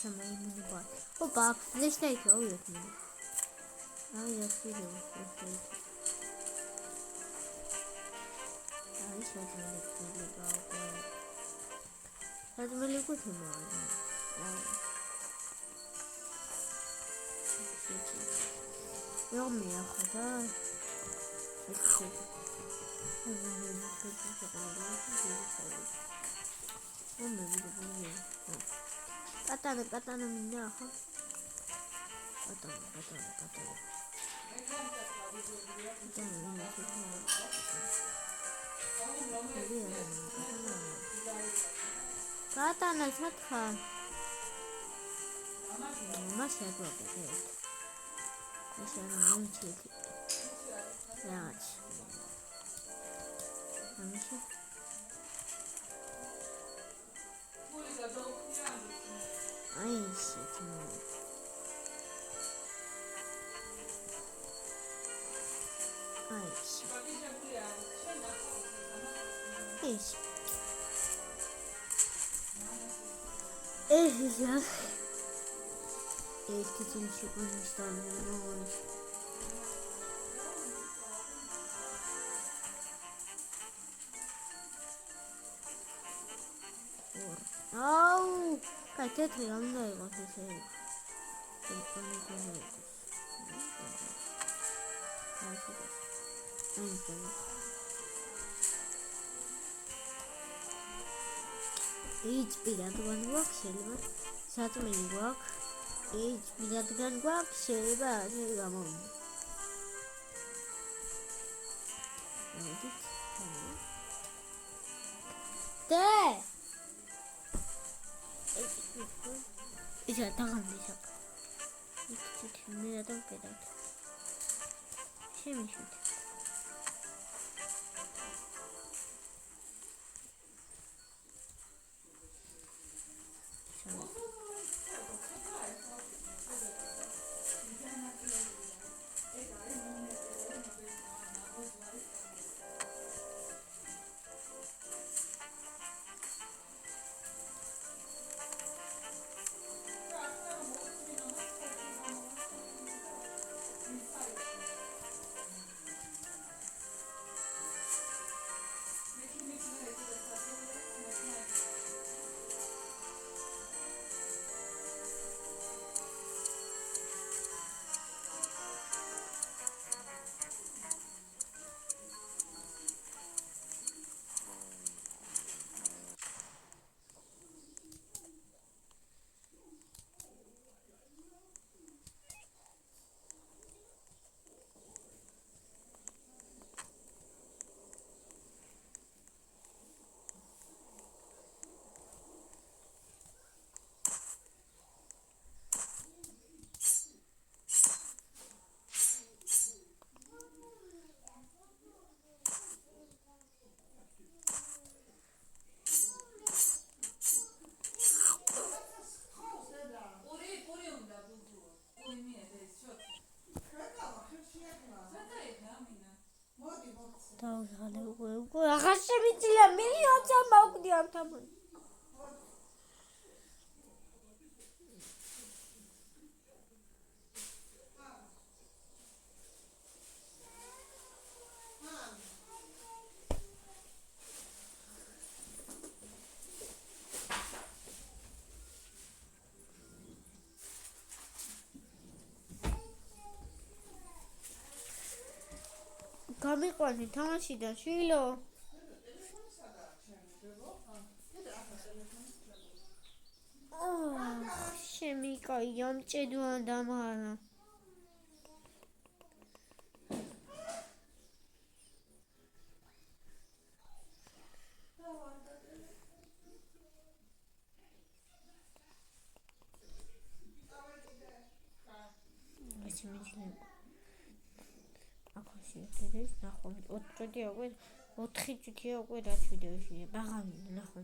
Sama imuni var. O bak leşte ki o yok mu? Ay yapıyor leşte. Ay şöyle bir bak. Hadi böyle koyayım abi. Yok mu ya kadar? Katana minyak. Katana. Katana satha. Masih ada apa sih? Masih ada muncul. Ya. Masih. Ay shit. Ay shit. Ay shit. Ya. Eskiden çıkmışlar ne olmuş? Au! Kaçet yanında bakıyorsun. HP რადგან გვაქვს შეიძლება საწმენი გვაქვს HP რადგან გვაქვს შეიძლება ასე გამოვიდა და ისა დაღამდი იქით მე რა დავკედავთ შემიშვით აღარ შემიძლია მილიონს მოვკვდი ამ თამაში გამიყვანი თამაშიდან შვილო შემიკაი ამჭედვა დამარა ნახო 4 წუთია უკვე 4 წუთია უკვე რაც ვიდეოში ბაღავი ნახო